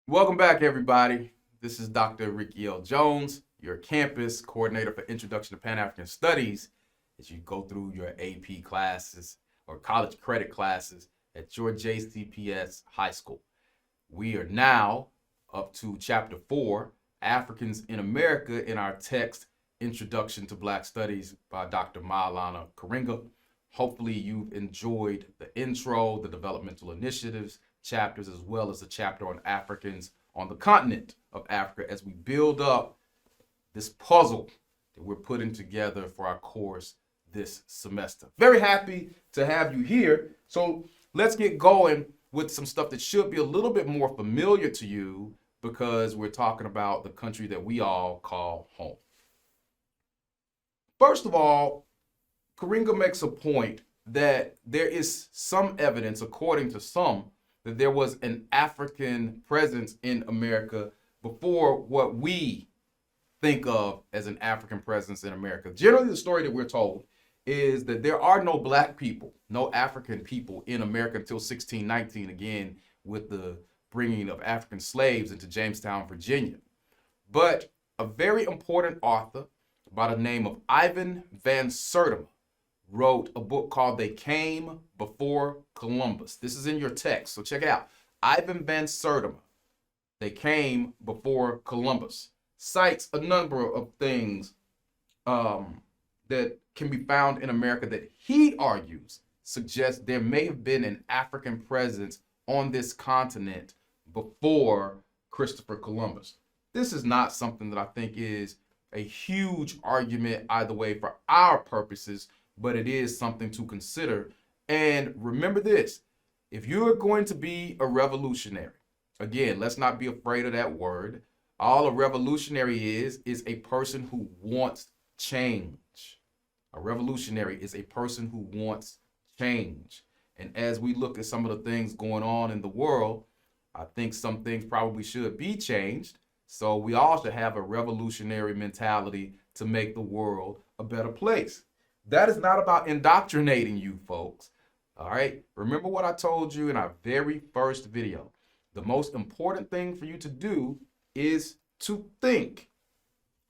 Welcome back, everybody. This is Dr. Ricky L. Jones, your campus coordinator for Introduction to Pan African Studies, as you go through your AP classes or college credit classes at your JCPS high school. We are now up to Chapter 4, Africans in America, in our text, Introduction to Black Studies by Dr. Maulana Karenga. Hopefully, you've enjoyed the intro, the developmental initiatives chapters, as well as the chapter on Africans on the continent of Africa as we build up this puzzle that we're putting together for our course this semester. Very happy to have you here. So let's get going with some stuff that should be a little bit more familiar to you because we're talking about the country that we all call home. First of all, Karenga makes a point that there is some evidence, according to some, that there was an African presence in America before what we think of as an African presence in America. Generally, the story that we're told is that there are no black people, no African people in America until 1619, again, with the bringing of African slaves into Jamestown, Virginia. But a very important author by the name of Ivan Van Sertima wrote a book called They Came Before Columbus. This is in your text, so check it out. Ivan Van Sertima, They Came Before Columbus, cites a number of things that can be found in America that he argues suggest there may have been an African presence on this continent before Christopher Columbus. This is not something that I think is a huge argument either way for our purposes, but it is something to consider. And remember this, if you're going to be a revolutionary, again, let's not be afraid of that word. All a revolutionary is a person who wants change. A revolutionary is a person who wants change. And as we look at some of the things going on in the world, I think some things probably should be changed. So we all should have a revolutionary mentality to make the world a better place. That is not about indoctrinating you, folks. All right? Remember what I told you in our very first video. The most important thing for you to do is to think.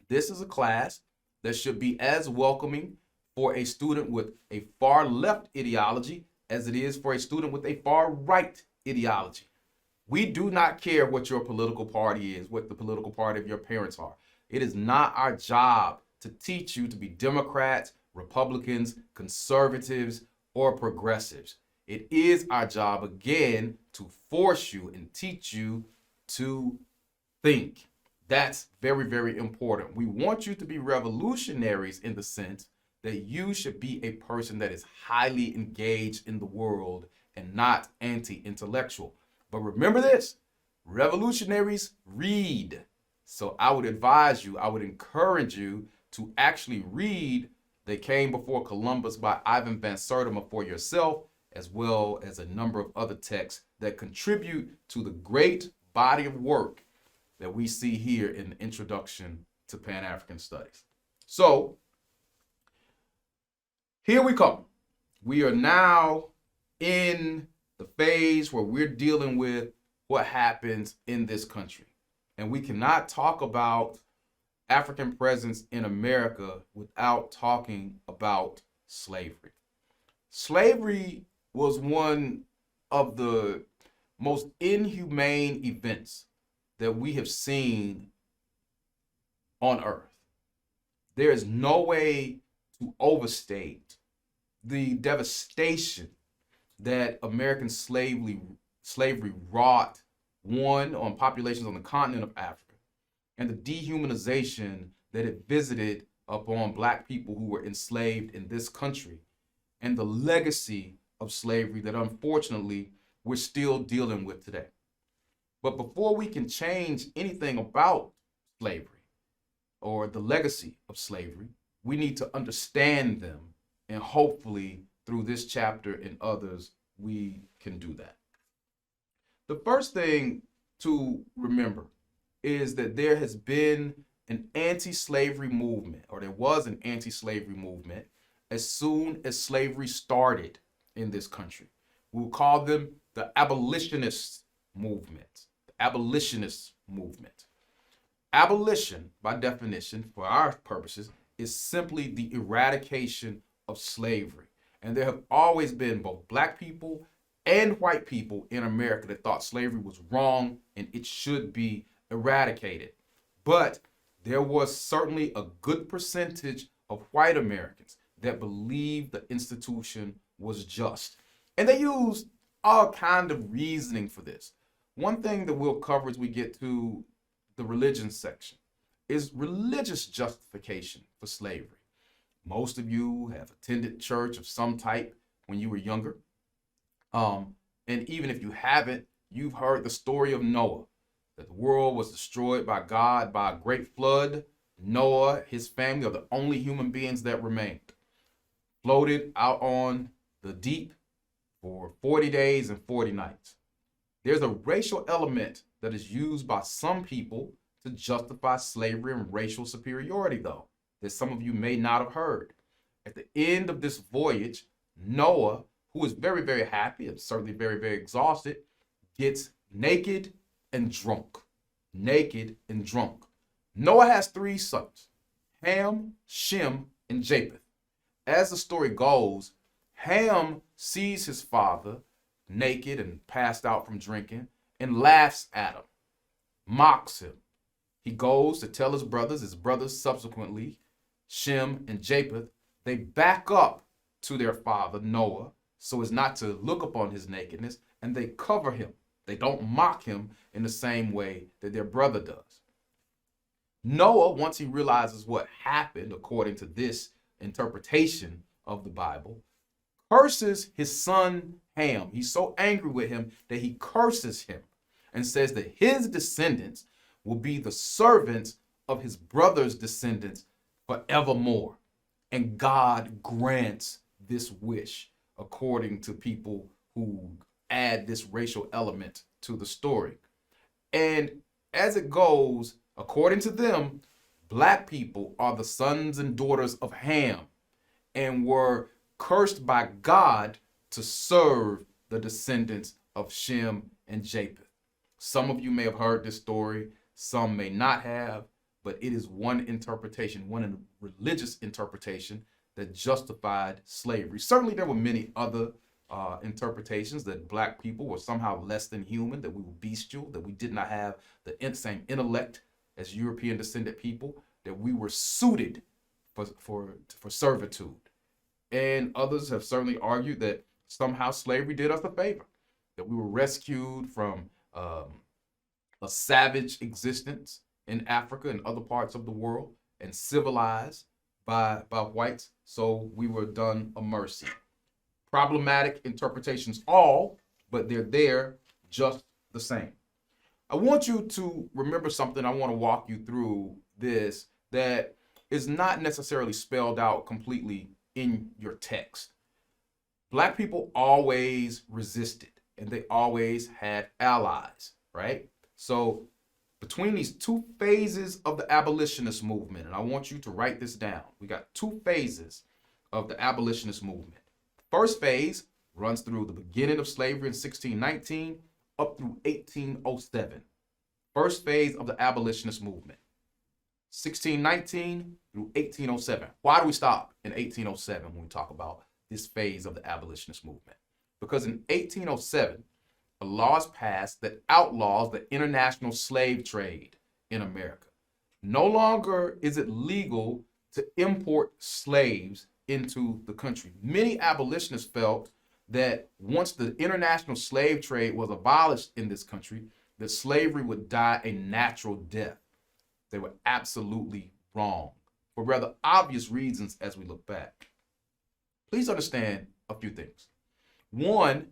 This is a class that should be as welcoming for a student with a far left ideology as it is for a student with a far right ideology. We do not care what your political party is, what the political party of your parents are. It is not our job to teach you to be Democrats, Republicans, conservatives, or progressives. It is our job, again, to force you and teach you to think. That's very, very important. We want you to be revolutionaries in the sense that you should be a person that is highly engaged in the world and not anti-intellectual. But remember this, revolutionaries read. So I would advise you, I would encourage you to actually read They Came Before Columbus by Ivan Van Sertima for yourself, as well as a number of other texts that contribute to the great body of work that we see here in the Introduction to Pan-African Studies. So here we come. We are now in the phase where we're dealing with what happens in this country. And we cannot talk about African presence in America without talking about slavery. Slavery was one of the most inhumane events that we have seen on earth. There is no way to overstate the devastation that American slavery wrought, one, on populations on the continent of Africa, and the dehumanization that it visited upon Black people who were enslaved in this country, and the legacy of slavery that unfortunately we're still dealing with today. But before we can change anything about slavery or the legacy of slavery, we need to understand them, and hopefully through this chapter and others, we can do that. The first thing to remember is that there has been an anti-slavery movement, or there was an anti-slavery movement as soon as slavery started in this country. We'll call them the abolitionist movement. the abolitionist movement. Abolition, by definition, for our purposes, is simply the eradication of slavery. And there have always been both black people and white people in America that thought slavery was wrong and it should be eradicated. But there was certainly a good percentage of white Americans that believed the institution was just. And they used all kind of reasoning for this. One thing that we'll cover as we get to the religion section is religious justification for slavery. Most of you have attended church of some type when you were younger. And even if you haven't, you've heard the story of Noah, that the world was destroyed by God by a great flood. Noah, his family are the only human beings that remained. Floated out on the deep for 40 days and 40 nights. There's a racial element that is used by some people to justify slavery and racial superiority, though, that some of you may not have heard. At the end of this voyage, Noah, who is very, very happy and certainly very, very exhausted, gets naked and drunk. Naked and drunk. Noah has 3 sons, Ham, Shem, and Japheth. As the story goes, Ham sees his father naked and passed out from drinking and laughs at him, mocks him. He goes to tell his brothers subsequently, Shem and Japheth, they back up to their father Noah so as not to look upon his nakedness, and they cover him. They don't mock him in the same way that their brother does. Noah, once he realizes what happened, according to this interpretation of the Bible, curses his son Ham. He's so angry with him that he curses him and says that his descendants will be the servants of his brother's descendants forevermore. And God grants this wish, according to people who add this racial element to the story. And as it goes, according to them, black people are the sons and daughters of Ham and were cursed by God to serve the descendants of Shem and Japheth. Some of you may have heard this story, some may not have, but it is one interpretation, one religious interpretation that justified slavery. Certainly there were many other interpretations that black people were somehow less than human, that we were bestial, that we did not have the same intellect as European descended people, that we were suited for servitude. And others have certainly argued that somehow slavery did us a favor, that we were rescued from a savage existence in Africa and other parts of the world and civilized by whites, so we were done a mercy. Problematic interpretations all, but they're there just the same. I want you to remember something. I want to walk you through this that is not necessarily spelled out completely in your text. Black people always resisted and they always had allies, right? So between these 2 phases of the abolitionist movement, and I want you to write this down. We got 2 phases of the abolitionist movement. First phase runs through the beginning of slavery in 1619 up through 1807. First phase of the abolitionist movement, 1619 through 1807. Why do we stop in 1807 when we talk about this phase of the abolitionist movement? Because in 1807, a law is passed that outlaws the international slave trade in America. No longer is it legal to import slaves into the country. Many abolitionists felt that once the international slave trade was abolished in this country, that slavery would die a natural death. They were absolutely wrong for rather obvious reasons as we look back. Please understand a few things. One,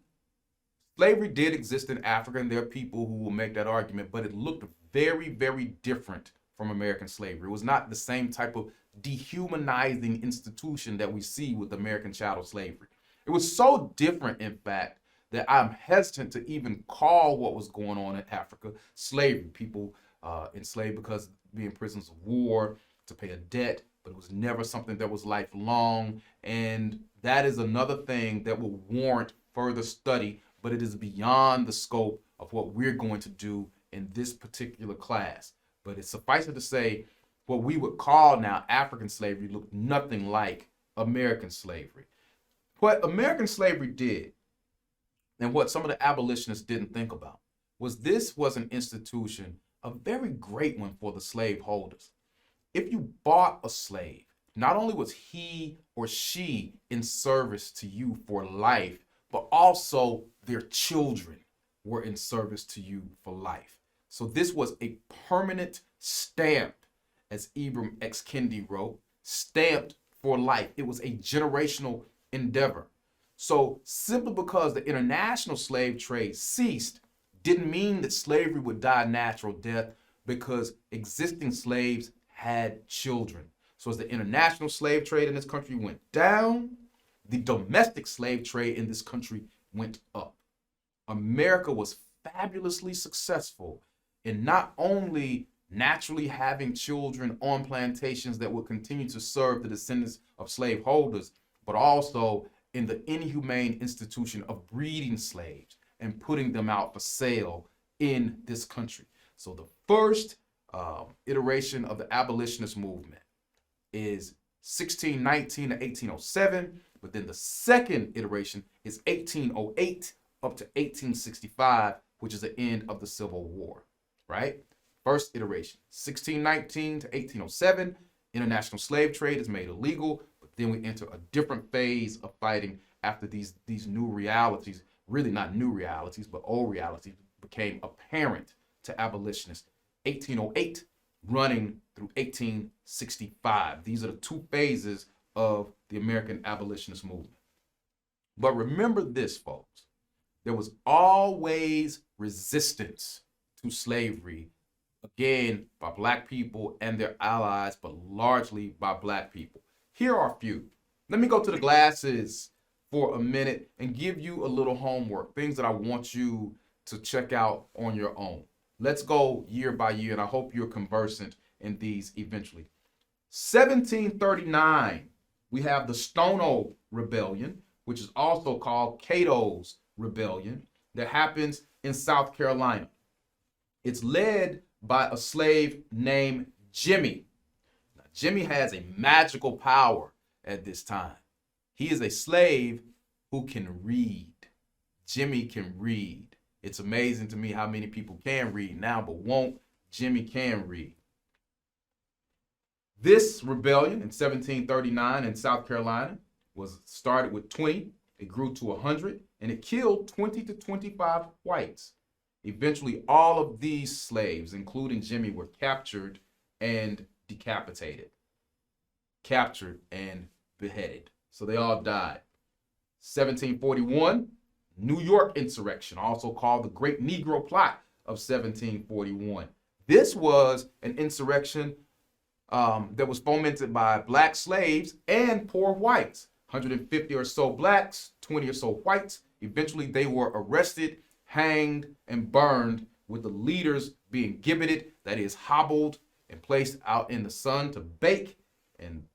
slavery did exist in Africa, and there are people who will make that argument, but it looked very, very different from American slavery. It was not the same type of dehumanizing institution that we see with American chattel slavery. It was so different, in fact, that I'm hesitant to even call what was going on in Africa slavery. People enslaved because being prisoners of war, to pay a debt, but it was never something that was lifelong. And that is another thing that will warrant further study, but it is beyond the scope of what we're going to do in this particular class. But it's suffice it to say, what we would call now African slavery looked nothing like American slavery. What American slavery did, and what some of the abolitionists didn't think about, was this was an institution, a very great one for the slaveholders. If you bought a slave, not only was he or she in service to you for life, but also their children were in service to you for life. So this was a permanent stamp, as Ibram X. Kendi wrote, stamped for life. It was a generational endeavor. So simply because the international slave trade ceased didn't mean that slavery would die a natural death, because existing slaves had children. So as the international slave trade in this country went down, the domestic slave trade in this country went up. America was fabulously successful in not only naturally having children on plantations that would continue to serve the descendants of slaveholders, but also in the inhumane institution of breeding slaves and putting them out for sale in this country. So the first iteration of the abolitionist movement is 1619 to 1807, but then the second iteration is 1808 up to 1865, which is the end of the Civil War, right? First iteration, 1619 to 1807, international slave trade is made illegal, but then we enter a different phase of fighting after these new realities, really not new realities, but old realities became apparent to abolitionists. 1808 running through 1865. These are the two phases of the American abolitionist movement. But remember this, folks. There was always resistance to slavery, again, by Black people and their allies, but largely by Black people. Here are a few. Let me go to the glasses for a minute and give you a little homework, things that I want you to check out on your own. Let's go year by year, and I hope you're conversant in these eventually. 1739, we have the Stono Rebellion, which is also called Cato's Rebellion, that happens in South Carolina. It's led by a slave named Jimmy. Now, Jimmy has a magical power at this time. He is a slave who can read. Jimmy can read. It's amazing to me how many people can read now, but won't. Jimmy can read. This rebellion in 1739 in South Carolina was started with 20. It grew to 100, and it killed 20 to 25 whites. Eventually, all of these slaves, including Jimmy, were captured and decapitated. Captured and beheaded. So they all died. 1741, New York insurrection, also called the Great Negro Plot of 1741. This was an insurrection that was fomented by Black slaves and poor whites. 150 or so Blacks, 20 or so whites. Eventually, they were arrested, hanged, and burned, with the leaders being gibbeted, that is, hobbled and placed out in the sun to bake. And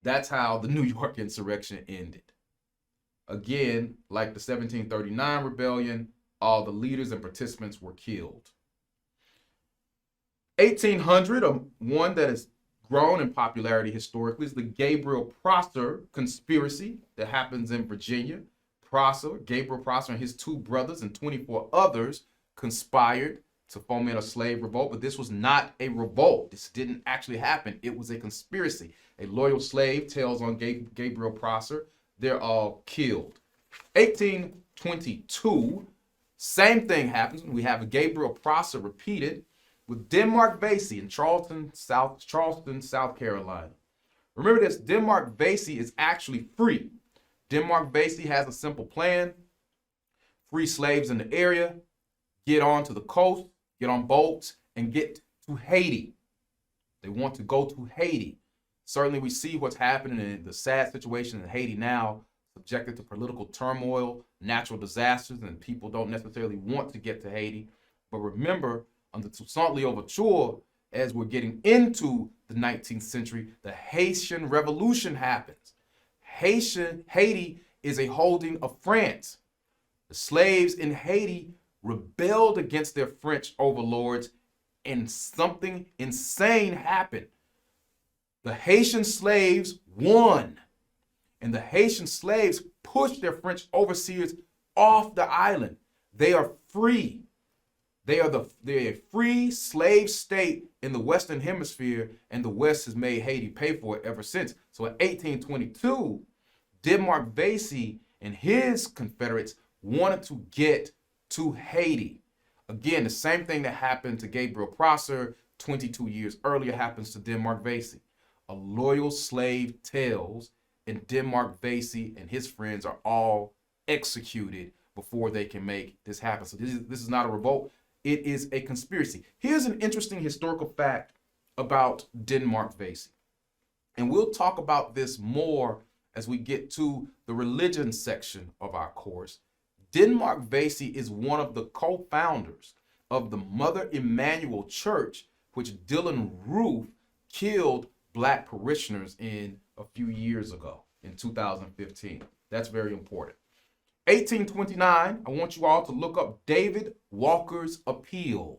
that's how the New York insurrection ended. Again, like the 1739 rebellion, all the leaders and participants were killed. 1800, one that has grown in popularity historically, is the Gabriel Prosser conspiracy that happens in Virginia. Gabriel Prosser and his two brothers and 24 others conspired to foment a slave revolt, but this was not a revolt. This didn't actually happen. It was a conspiracy. A loyal slave tells on Gabriel Prosser. They're all killed. 1822, same thing happens. We have a Gabriel Prosser repeated with Denmark Vesey in Charleston, South Carolina. Remember this, Denmark Vesey is actually free. Denmark Vesey has a simple plan: free slaves in the area, get on to the coast, get on boats, and get to Haiti. They want to go to Haiti. Certainly we see what's happening in the sad situation in Haiti now, subjected to political turmoil, natural disasters, and people don't necessarily want to get to Haiti. But remember, under Toussaint Louverture, as we're getting into the 19th century, the Haitian Revolution happens. Haiti is a holding of France. The slaves in Haiti rebelled against their French overlords, and something insane happened. The Haitian slaves won, and the Haitian slaves pushed their French overseers off the island. They are free. They're a free slave state in the Western Hemisphere, and the West has made Haiti pay for it ever since. So in 1822, Denmark Vesey and his Confederates wanted to get to Haiti. Again, the same thing that happened to Gabriel Prosser 22 years earlier happens to Denmark Vesey. A loyal slave tells, and Denmark Vesey and his friends are all executed before they can make this happen. So this is not a revolt. It is a conspiracy. Here's an interesting historical fact about Denmark Vesey. And we'll talk about this more as we get to the religion section of our course. Denmark Vesey is one of the co-founders of the Mother Emanuel Church, which Dylann Roof killed black parishioners in a few years ago, in 2015. That's very important. 1829, I want you all to look up David Walker's Appeal.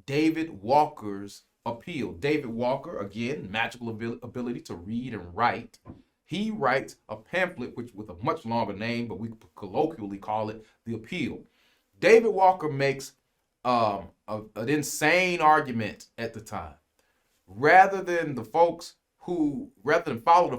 David Walker's Appeal. David Walker, again, magical ability to read and write. He writes a pamphlet with a much longer name, but we colloquially call it the Appeal. David Walker makes an insane argument at the time. Rather than follow the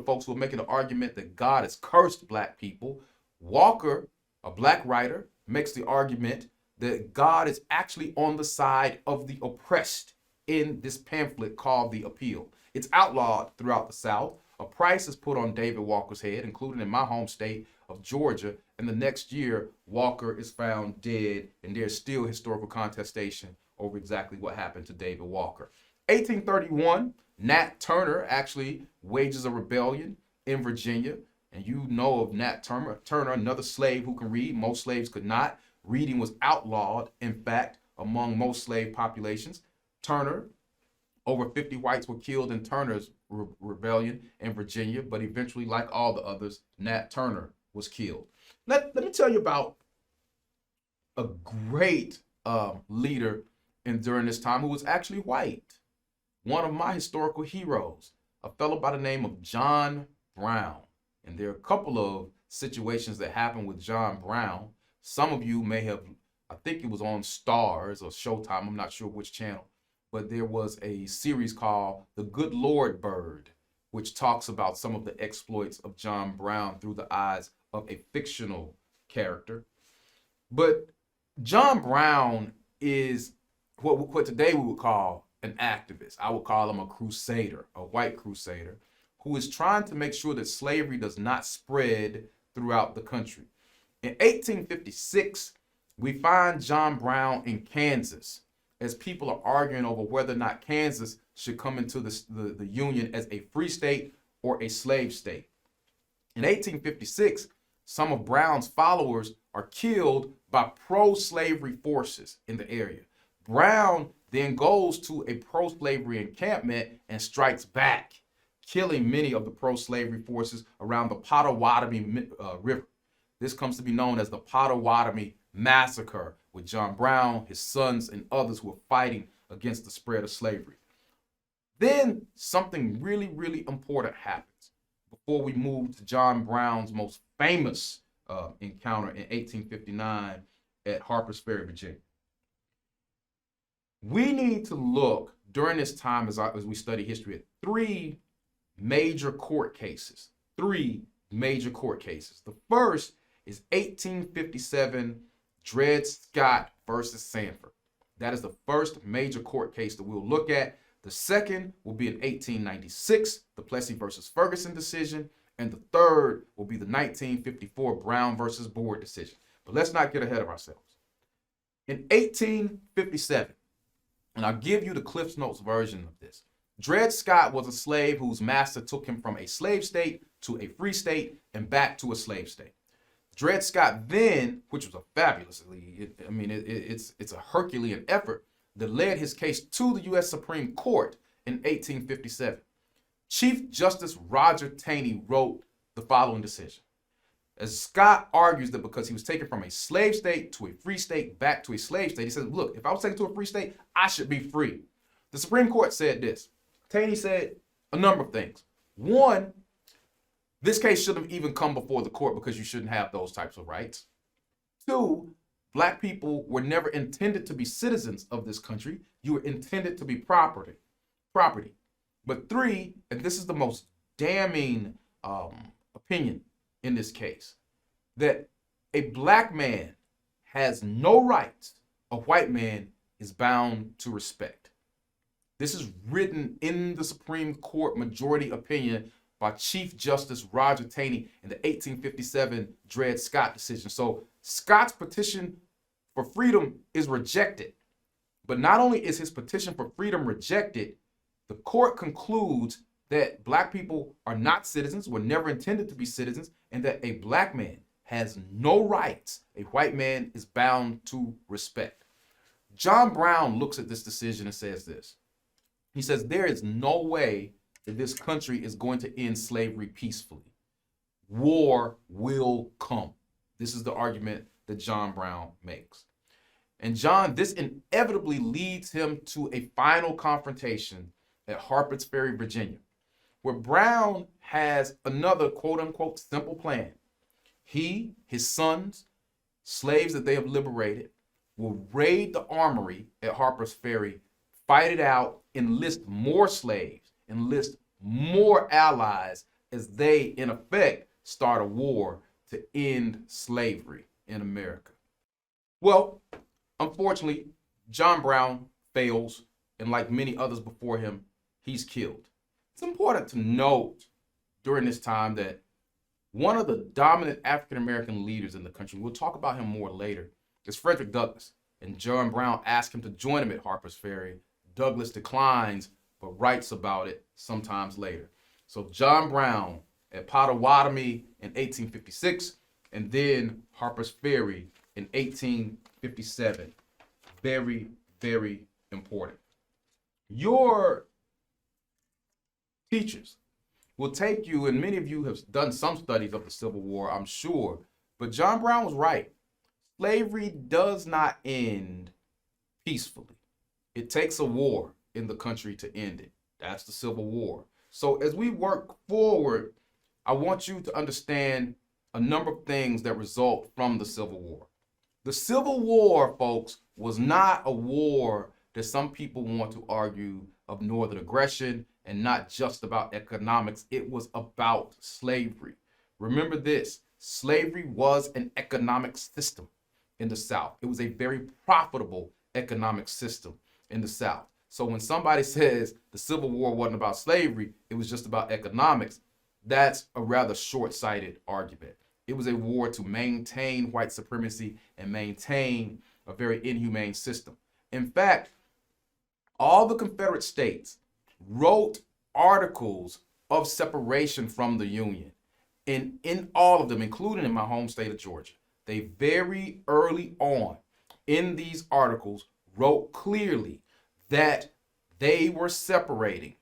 folks who are making the argument that God has cursed black people, Walker, a black writer, makes the argument that God is actually on the side of the oppressed in this pamphlet called The Appeal. It's outlawed throughout the South. A price is put on David Walker's head, including in my home state of Georgia, and the next year, Walker is found dead, and there's still historical contestation over exactly what happened to David Walker. 1831, Nat Turner actually wages a rebellion in Virginia. And you know of Nat Turner, another slave who can read. Most slaves could not. Reading was outlawed, in fact, among most slave populations. Turner, over 50 whites were killed in Turner's rebellion in Virginia, but eventually, like all the others, Nat Turner was killed. Let me tell you about a great leader during this time who was actually white. One of my historical heroes, a fellow by the name of John Brown. And there are a couple of situations that happened with John Brown. Some of you may have, I think it was on Stars or Showtime, I'm not sure which channel, but there was a series called The Good Lord Bird, which talks about some of the exploits of John Brown through the eyes of a fictional character. But John Brown is what today we would call an activist. I would call him a crusader, a white crusader, who is trying to make sure that slavery does not spread throughout the country. In 1856, we find John Brown in Kansas as people are arguing over whether or not Kansas should come into the Union as a free state or a slave state. In 1856, some of Brown's followers are killed by pro-slavery forces in the area. Brown then goes to a pro-slavery encampment and strikes back, killing many of the pro-slavery forces around the Pottawatomie River. This comes to be known as the Pottawatomie Massacre, with John Brown, his sons, and others who were fighting against the spread of slavery. Then something really, really important happens before we move to John Brown's most famous encounter in 1859 at Harper's Ferry, Virginia. We need to look during this time as we study history at three major court cases. The first is 1857 Dred Scott versus Sanford. That is the first major court case that we'll look at. The second will be in 1896, the Plessy versus Ferguson decision. And the third will be the 1954 Brown versus Board decision. But let's not get ahead of ourselves. In 1857, and I'll give you the Cliff's Notes version of this, Dred Scott was a slave whose master took him from a slave state to a free state and back to a slave state. Dred Scott then, which was a it's a Herculean effort that led his case to the U.S. Supreme Court in 1857. Chief Justice Roger Taney wrote the following decision. As Scott argues that because he was taken from a slave state to a free state back to a slave state, he says, look, if I was taken to a free state, I should be free. The Supreme Court said this. Taney said a number of things. One, this case shouldn't have even come before the court because you shouldn't have those types of rights. Two, black people were never intended to be citizens of this country. You were intended to be property. But three, and this is the most damning opinion in this case, that a black man has no rights a white man is bound to respect. This is written in the Supreme Court majority opinion by Chief Justice Roger Taney in the 1857 Dred Scott decision. So Scott's petition for freedom is rejected. But not only is his petition for freedom rejected, the court concludes that black people are not citizens, were never intended to be citizens, and that a black man has no rights a white man is bound to respect. John Brown looks at this decision and says this. He says, there is no way that this country is going to end slavery peacefully. War will come. This is the argument that John Brown makes. And this inevitably leads him to a final confrontation at Harper's Ferry, Virginia, where Brown has another quote unquote simple plan. He, his sons, slaves that they have liberated, will raid the armory at Harper's Ferry, fight it out, enlist more slaves, enlist more allies as they, in effect, start a war to end slavery in America. Well, unfortunately, John Brown fails, and like many others before him, he's killed. It's important to note during this time that one of the dominant African-American leaders in the country, we'll talk about him more later, is Frederick Douglass. And John Brown asked him to join him at Harper's Ferry. Douglass declines, but writes about it sometimes later. So John Brown at Pottawatomie in 1856, and then Harper's Ferry in 1857. Very, very important. Your teachers will take you, and many of you have done some studies of the Civil War, I'm sure, but John Brown was right. Slavery does not end peacefully. It takes a war in the country to end it. That's the Civil War. So as we work forward, I want you to understand a number of things that result from the Civil War. The Civil War, folks, was not a war that some people want to argue of Northern aggression and not just about economics. It was about slavery. Remember this, slavery was an economic system in the South. It was a very profitable economic system in the South. So when somebody says the Civil War wasn't about slavery, it was just about economics, that's a rather short-sighted argument. It was a war to maintain white supremacy and maintain a very inhumane system. In fact, all the Confederate states wrote articles of separation from the Union. And in all of them, including in my home state of Georgia, they very early on in these articles wrote clearly that they were separating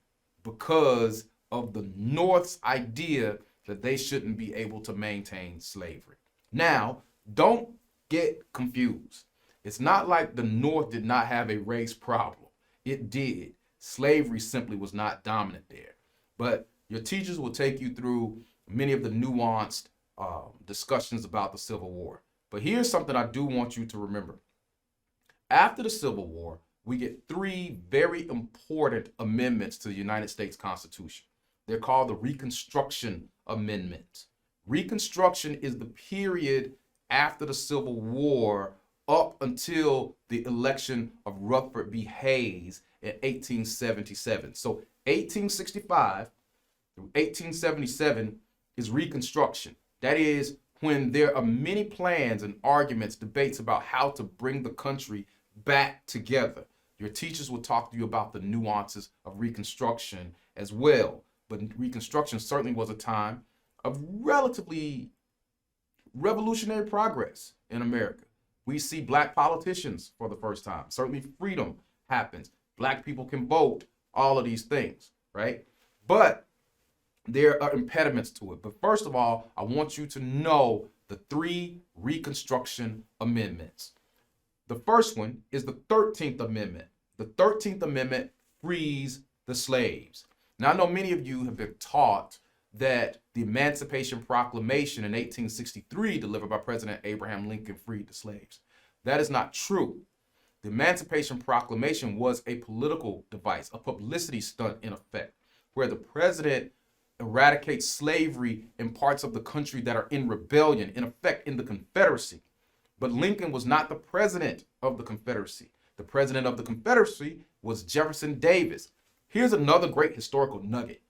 because of the North's idea that they shouldn't be able to maintain slavery. Now, don't get confused. It's not like the North did not have a race problem. It did. Slavery simply was not dominant there. But your teachers will take you through many of the nuanced discussions about the Civil War. But here's something I do want you to remember. After the Civil War, we get three very important amendments to the United States Constitution. They're called the Reconstruction Amendments. Reconstruction is the period after the Civil War up until the election of Rutherford B. Hayes in 1877. So 1865 through 1877 is Reconstruction. That is when there are many plans and arguments, debates about how to bring the country back together. Your teachers will talk to you about the nuances of Reconstruction as well. But Reconstruction certainly was a time of relatively revolutionary progress in America. We see black politicians for the first time. Certainly freedom happens. Black people can vote, all of these things, right? But there are impediments to it. But first of all, I want you to know the three Reconstruction Amendments. The first one is the 13th Amendment. The 13th Amendment frees the slaves. Now, I know many of you have been taught that the Emancipation Proclamation in 1863, delivered by President Abraham Lincoln, freed the slaves. That is not true. The Emancipation Proclamation was a political device, a publicity stunt in effect, where the president eradicates slavery in parts of the country that are in rebellion, in effect in the Confederacy. But Lincoln was not the president of the Confederacy. The president of the Confederacy was Jefferson Davis. Here's another great historical nugget.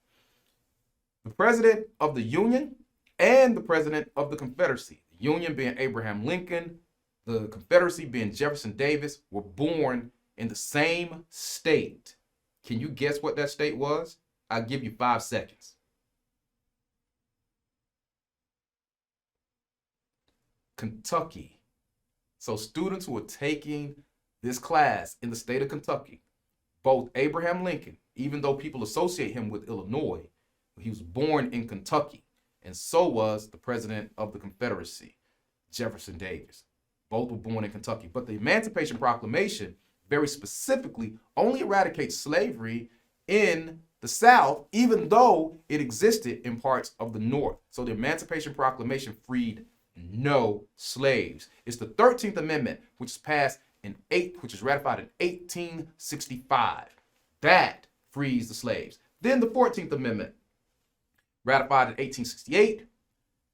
The president of the Union and the president of the Confederacy, the Union being Abraham Lincoln, the Confederacy being Jefferson Davis, were born in the same state. Can you guess what that state was? I'll give you 5 seconds. Kentucky. So students who are taking this class in the state of Kentucky, both Abraham Lincoln, even though people associate him with Illinois, he was born in Kentucky, and so was the president of the Confederacy, Jefferson Davis. Both were born in Kentucky. But the Emancipation Proclamation very specifically only eradicates slavery in the South, even though it existed in parts of the North. So the Emancipation Proclamation freed no slaves. It's the 13th Amendment, which is passed which is ratified in 1865. That frees the slaves. Then the 14th Amendment, ratified in 1868,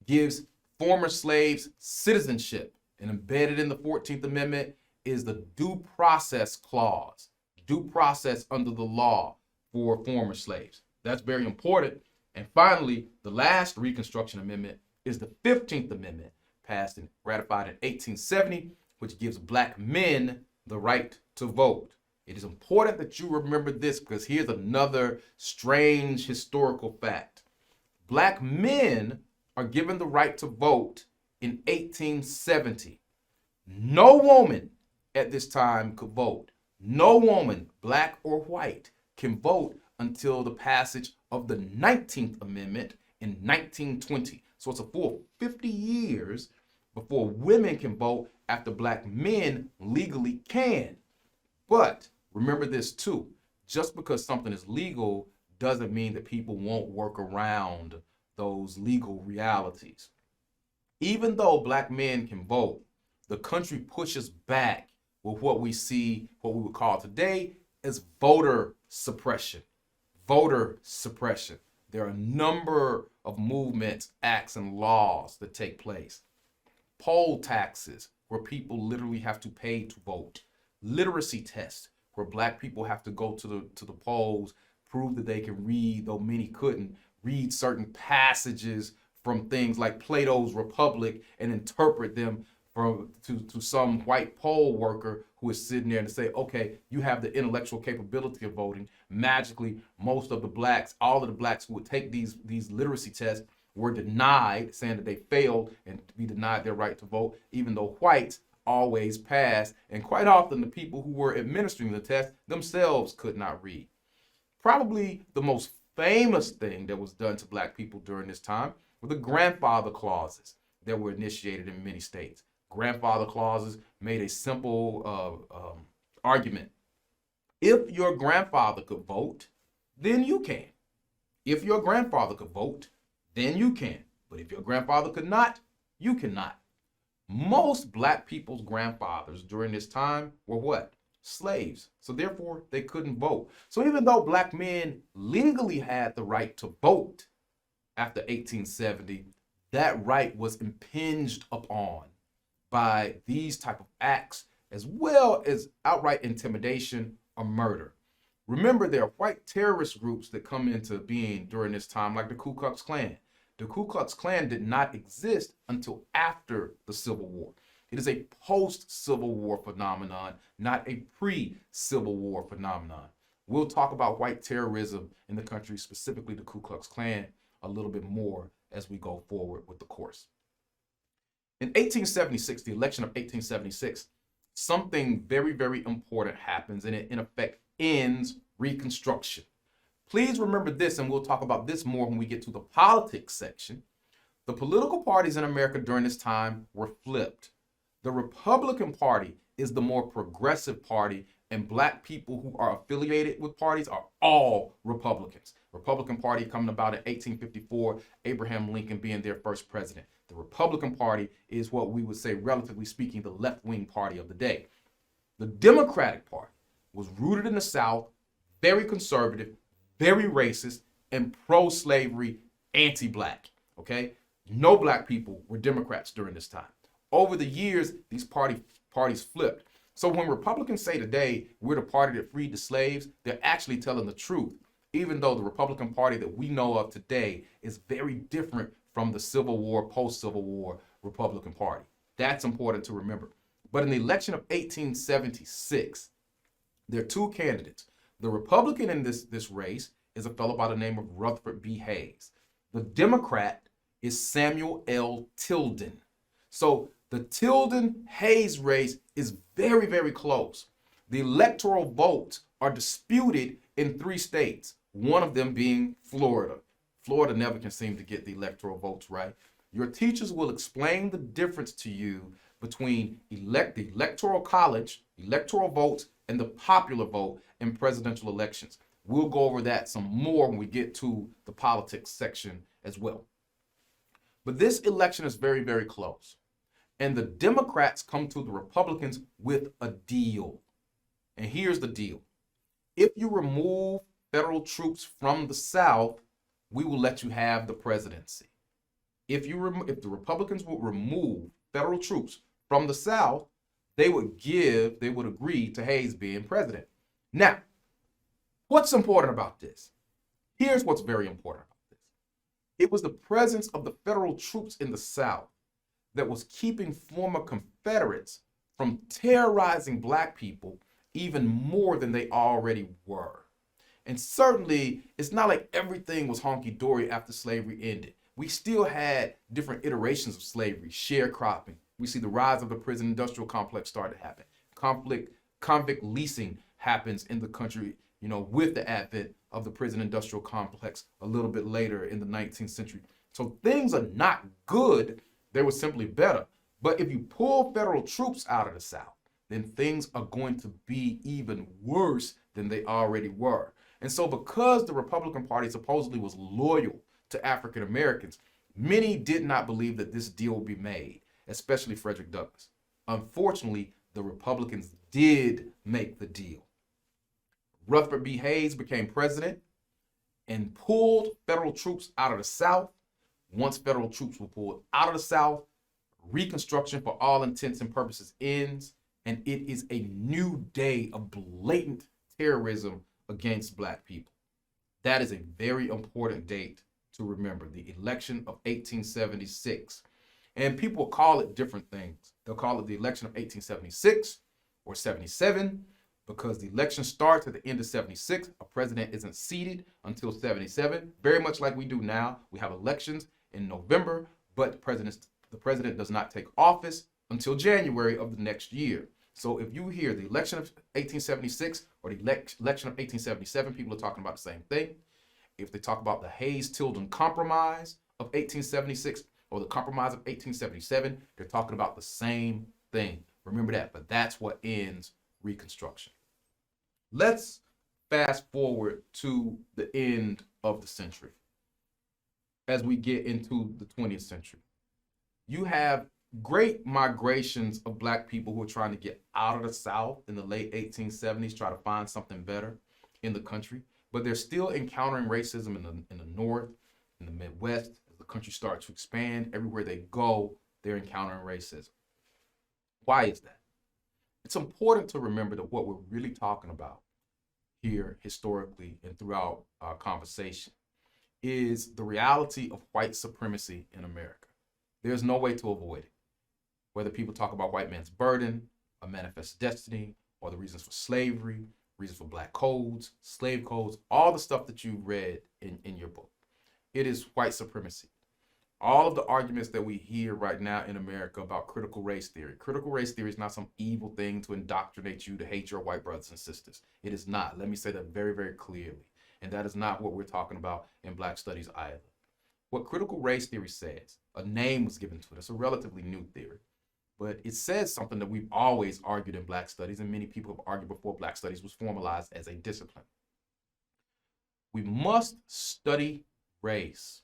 gives former slaves citizenship. And embedded in the 14th Amendment is the Due Process Clause, due process under the law for former slaves. That's very important. And finally, the last Reconstruction Amendment is the 15th Amendment, passed and ratified in 1870, which gives black men the right to vote. It is important that you remember this, because here's another strange historical fact. Black men are given the right to vote in 1870. No woman at this time could vote. No woman, black or white, can vote until the passage of the 19th Amendment in 1920. So it's a full 50 years before women can vote after black men legally can. But remember this too, just because something is legal doesn't mean that people won't work around those legal realities. Even though black men can vote, the country pushes back with what we see, what we would call today as voter suppression. Voter suppression. There are a number of movements, acts, and laws that take place. Poll taxes, where people literally have to pay to vote. Literacy tests, where black people have to go to the polls, prove that they can read, though many couldn't, read certain passages from things like Plato's Republic and interpret them to some white poll worker who is sitting there and say, okay, you have the intellectual capability of voting. Magically, most of the blacks, all of the blacks who would take these literacy tests were denied, saying that they failed and to be denied their right to vote, even though whites always passed. And quite often the people who were administering the test themselves could not read. Probably the most famous thing that was done to black people during this time were the grandfather clauses that were initiated in many states. Grandfather clauses made a simple argument. If your grandfather could vote, then you can. If your grandfather could vote, then you can. But if your grandfather could not, you cannot. Most black people's grandfathers during this time were what? Slaves. So therefore, they couldn't vote. So even though black men legally had the right to vote after 1870, that right was impinged upon by these type of acts, as well as outright intimidation or murder. Remember, there are white terrorist groups that come into being during this time, like the Ku Klux Klan. The Ku Klux Klan did not exist until after the Civil War. It is a post-Civil War phenomenon, not a pre-Civil War phenomenon. We'll talk about white terrorism in the country, specifically the Ku Klux Klan, a little bit more as we go forward with the course. In 1876, the election of 1876, something very, very important happens, and it in effect ends Reconstruction. Please remember this, and we'll talk about this more when we get to the politics section. The political parties in America during this time were flipped. The Republican Party is the more progressive party, and black people who are affiliated with parties are all Republicans. Republican Party coming about in 1854, Abraham Lincoln being their first president. The Republican Party is what we would say, relatively speaking, the left-wing party of the day. The Democratic Party was rooted in the South, very conservative, very racist, and pro-slavery, anti-black. Okay? No black people were Democrats during this time. Over the years, these parties flipped. So when Republicans say today, we're the party that freed the slaves, they're actually telling the truth, even though the Republican Party that we know of today is very different from the Civil War, post-Civil War Republican Party. That's important to remember. But in the election of 1876, there are two candidates. The Republican in this race is a fellow by the name of Rutherford B. Hayes. The Democrat is Samuel L. Tilden. So the Tilden-Hayes race is very, very close. The electoral votes are disputed in 3 states, one of them being Florida. Florida never can seem to get the electoral votes right. Your teachers will explain the difference to you between the electoral college, electoral votes, and the popular vote in presidential elections. We'll go over that some more when we get to the politics section as well. But this election is very, very close. And the Democrats come to the Republicans with a deal. And here's the deal. If you remove federal troops from the South, we will let you have the presidency. If the Republicans would remove federal troops from the South, they would agree to Hayes being president. Now, what's important about this? Here's what's very important about this. It was the presence of the federal troops in the South that was keeping former Confederates from terrorizing black people even more than they already were. And certainly, it's not like everything was honky-dory after slavery ended. We still had different iterations of slavery, sharecropping. We see the rise of the prison industrial complex start to happen. Convict leasing happens in the country, with the advent of the prison industrial complex a little bit later in the 19th century. So things are not good. They were simply better. But if you pull federal troops out of the South, then things are going to be even worse than they already were. And so because the Republican Party supposedly was loyal to African Americans, many did not believe that this deal would be made, especially Frederick Douglass. Unfortunately, the Republicans did make the deal. Rutherford B. Hayes became president and pulled federal troops out of the South. Once federal troops were pulled out of the South, Reconstruction for all intents and purposes ends, and it is a new day of blatant terrorism against black people. That is a very important date to remember, the election of 1876. And people call it different things. They'll call it the election of 1876 or 77 because the election starts at the end of 76. A president isn't seated until 77, very much like we do now. We have elections in November, but the president does not take office until January of the next year. So if you hear the election of 1876 or the election of 1877, people are talking about the same thing. If they talk about the Hayes-Tilden Compromise of 1876 or the Compromise of 1877, they're talking about the same thing. Remember that, but that's what ends Reconstruction. Let's fast forward to the end of the century as we get into the 20th century. You have great migrations of black people who are trying to get out of the South in the late 1870s, try to find something better in the country, but they're still encountering racism in the North, in the Midwest. As the country starts to expand, everywhere they go, they're encountering racism. Why is that? It's important to remember that what we're really talking about here historically and throughout our conversation is the reality of white supremacy in America. There's no way to avoid it. Whether people talk about white man's burden, a manifest destiny, or the reasons for slavery, reasons for black codes, slave codes, all the stuff that you read in your book. It is white supremacy. All of the arguments that we hear right now in America about critical race theory. Critical race theory is not some evil thing to indoctrinate you to hate your white brothers and sisters. It is not. Let me say that very, very clearly. And that is not what we're talking about in Black studies either. What critical race theory says, a name was given to it. It's a relatively new theory, but it says something that we've always argued in Black studies, and many people have argued before Black studies was formalized as a discipline. We must study race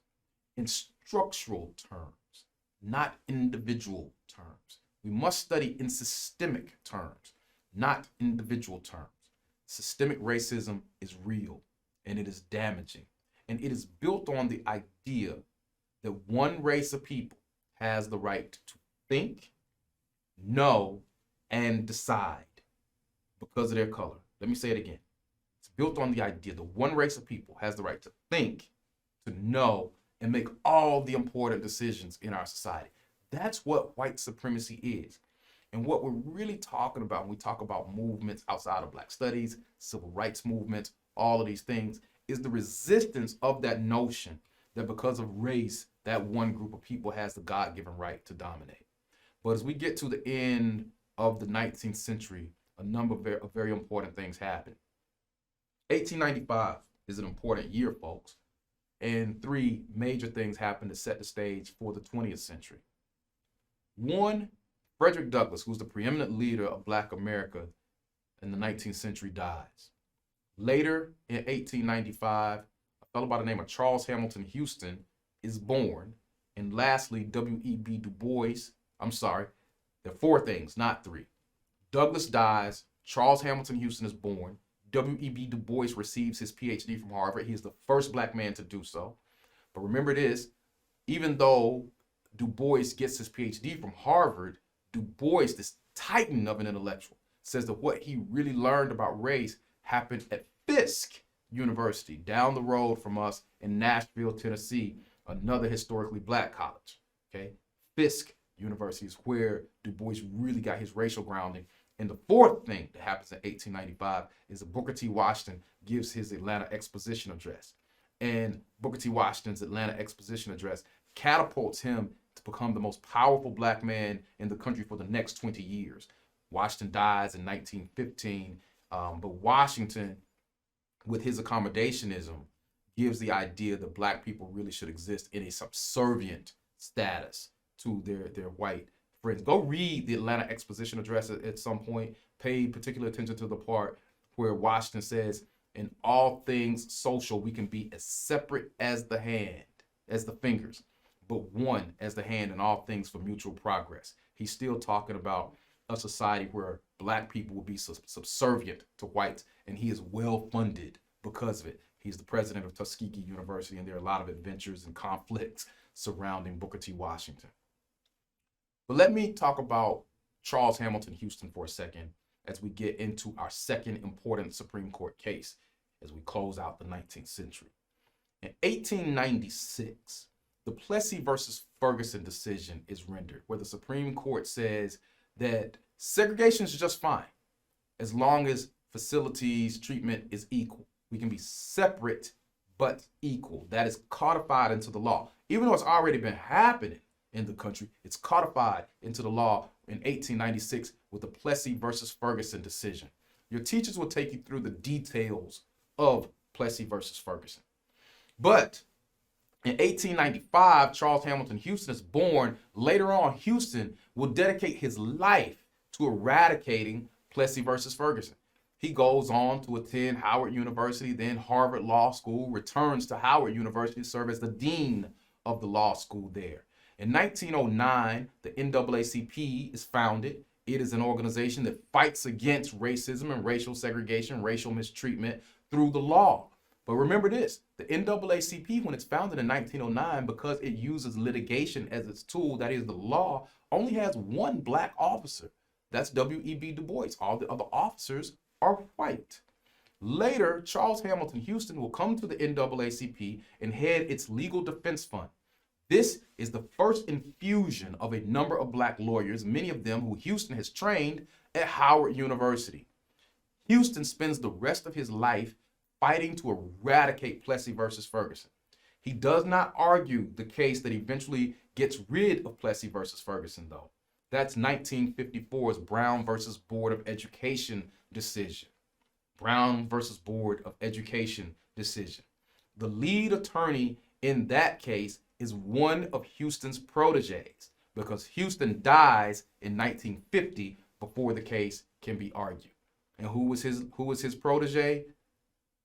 in structural terms, not individual terms. We must study in systemic terms, not individual terms. Systemic racism is real, and it is damaging, and it is built on the idea that one race of people has the right to think, know, and decide because of their color. Let me say it again. It's built on the idea that one race of people has the right to think, to know, and make all the important decisions in our society. That's what white supremacy is. And what we're really talking about when we talk about movements outside of Black studies, civil rights movements, all of these things, is the resistance of that notion that because of race, that one group of people has the God-given right to dominate. But as we get to the end of the 19th century, a number of very important things happen. 1895 is an important year, folks, and three major things happen to set the stage for the 20th century. One, Frederick Douglass, who's the preeminent leader of Black America in the 19th century, dies. Later, in 1895, a fellow by the name of Charles Hamilton Houston is born. And lastly, W.E.B. Du Bois, there are four things, not three. Douglass dies, Charles Hamilton Houston is born, W.E.B. Du Bois receives his PhD from Harvard. He is the first Black man to do so. But remember this, even though Du Bois gets his PhD from Harvard, Du Bois, this titan of an intellectual, says that what he really learned about race happened at Fisk University, down the road from us in Nashville, Tennessee, another historically Black college. Okay, Fisk University is where Du Bois really got his racial grounding. And the fourth thing that happens in 1895 is that Booker T. Washington gives his Atlanta Exposition Address. And Booker T. Washington's Atlanta Exposition Address catapults him to become the most powerful Black man in the country for the next 20 years. Washington dies in 1915, but Washington, with his accommodationism, gives the idea that Black people really should exist in a subservient status to their white friends. Go read the Atlanta Exposition Address at some point. Pay particular attention to the part where Washington says, in all things social, we can be as separate as the hand, as the fingers, but one as the hand in all things for mutual progress. He's still talking about a society where Black people will be subservient to whites, and he is well funded because of it. He's the president of Tuskegee University, and there are a lot of adventures and conflicts surrounding Booker T. Washington. But let me talk about Charles Hamilton Houston for a second as we get into our second important Supreme Court case as we close out the 19th century. In 1896, the Plessy versus Ferguson decision is rendered, where the Supreme Court says that segregation is just fine as long as facilities treatment is equal. We can be separate but equal. That is codified into the law. Even though it's already been happening in the country, it's codified into the law in 1896 with the Plessy versus Ferguson decision. Your teachers will take you through the details of Plessy versus Ferguson. But in 1895, Charles Hamilton Houston is born. Later on, Houston will dedicate his life to eradicating Plessy versus Ferguson. He goes on to attend Howard University, then Harvard Law School, returns to Howard University to serve as the dean of the law school there. In 1909, the NAACP is founded. It is an organization that fights against racism and racial segregation, racial mistreatment through the law. But remember this, the NAACP, when it's founded in 1909, because it uses litigation as its tool, that is the law, only has one Black officer. That's W.E.B. Du Bois. All the other officers are white. Later, Charles Hamilton Houston will come to the NAACP and head its legal defense fund. This is the first infusion of a number of Black lawyers, many of them who Houston has trained at Howard University. Houston spends the rest of his life fighting to eradicate Plessy versus Ferguson. He does not argue the case that eventually gets rid of Plessy versus Ferguson, though. That's 1954's Brown versus Board of Education decision. Brown versus Board of Education decision. The lead attorney in that case is one of Houston's proteges because Houston dies in 1950 before the case can be argued. And who was his protege?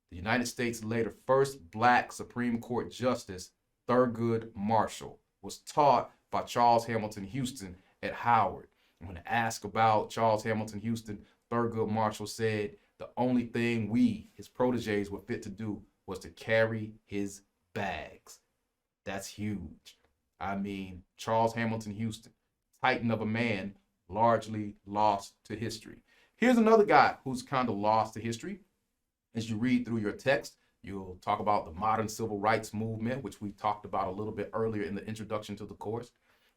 The United States later first black Supreme Court Justice Thurgood Marshall was taught by Charles Hamilton Houston at Howard. When asked about Charles Hamilton Houston, Thurgood Marshall said the only thing we, his proteges, were fit to do was to carry his bags. That's huge. I mean, Charles Hamilton Houston, titan of a man, largely lost to history. Here's another guy who's kind of lost to history. As you read through your text, you'll talk about the modern civil rights movement, which we talked about a little bit earlier in the introduction to the course,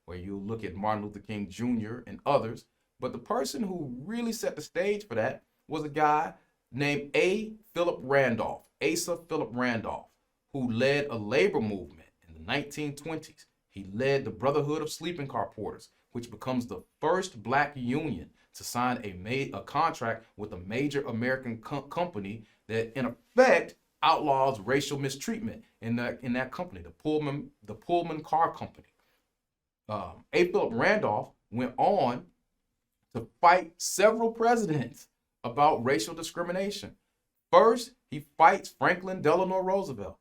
where you'll look at Martin Luther King Jr. and others. But the person who really set the stage for that was a guy named A. Philip Randolph, Asa Philip Randolph, who led a labor movement in the 1920s. He led the Brotherhood of Sleeping Car Porters, which becomes the first black union to sign a contract with a major American company that, in effect, outlaws racial mistreatment in that company, the Pullman Car Company. A. Philip Randolph went on to fight several presidents about racial discrimination. First, he fights Franklin Delano Roosevelt.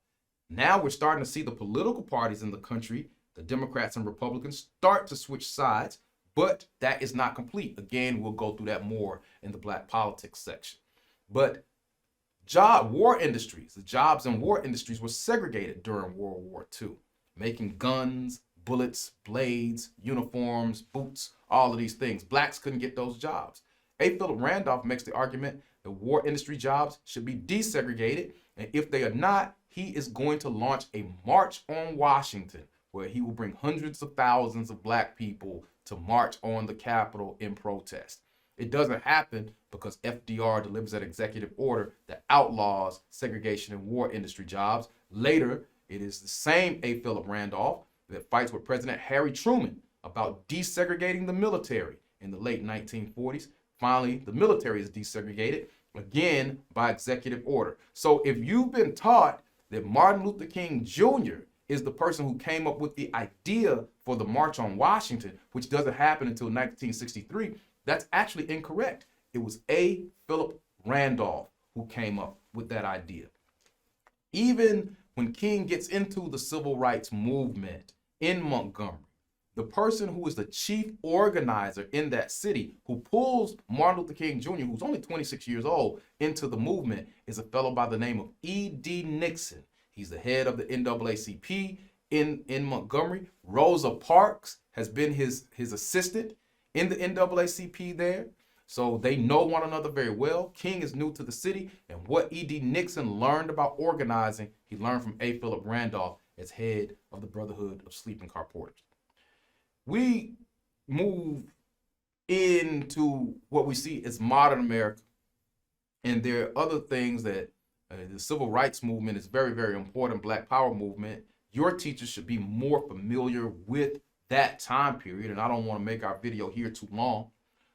Now we're starting to see the political parties in the country, the Democrats and Republicans, start to switch sides, but that is not complete. Again, we'll go through that more in the Black Politics section. But the jobs in war industries were segregated during World War II, making guns, bullets, blades, uniforms, boots, all of these things. Blacks couldn't get those jobs. A. Philip Randolph makes the argument that war industry jobs should be desegregated, and if they are not, he is going to launch a march on Washington, where he will bring hundreds of thousands of black people to march on the Capitol in protest. It doesn't happen because FDR delivers an executive order that outlaws segregation in war industry jobs. Later, it is the same A. Philip Randolph that fights with President Harry Truman about desegregating the military in the late 1940s. Finally, the military is desegregated, again, by executive order. So if you've been taught that Martin Luther King Jr. is the person who came up with the idea for the March on Washington, which doesn't happen until 1963, that's actually incorrect. It was A. Philip Randolph who came up with that idea. Even when King gets into the civil rights movement in Montgomery, the person who is the chief organizer in that city, who pulls Martin Luther King Jr., who's only 26 years old, into the movement, is a fellow by the name of E.D. Nixon. He's the head of the NAACP in Montgomery. Rosa Parks has been his assistant in the NAACP there. So they know one another very well. King is new to the city, and what E.D. Nixon learned about organizing, he learned from A. Philip Randolph as head of the Brotherhood of Sleeping Car Porters. We move into what we see as modern America, and there are other things that the civil rights movement is very, very important, Black Power movement. Your teachers should be more familiar with that time period, and I don't want to make our video here too long.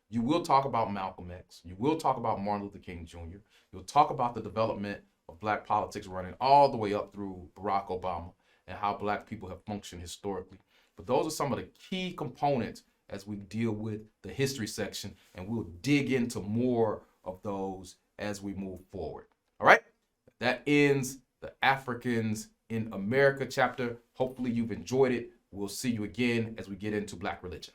You will talk about Malcolm X. You will talk about Martin Luther King Jr. You'll talk about the development of black politics running all the way up through Barack Obama and how black people have functioned historically. But those are some of the key components as we deal with the history section, and we'll dig into more of those as we move forward. All right, that ends the Africans in America chapter. Hopefully you've enjoyed it. We'll see you again as we get into Black religion.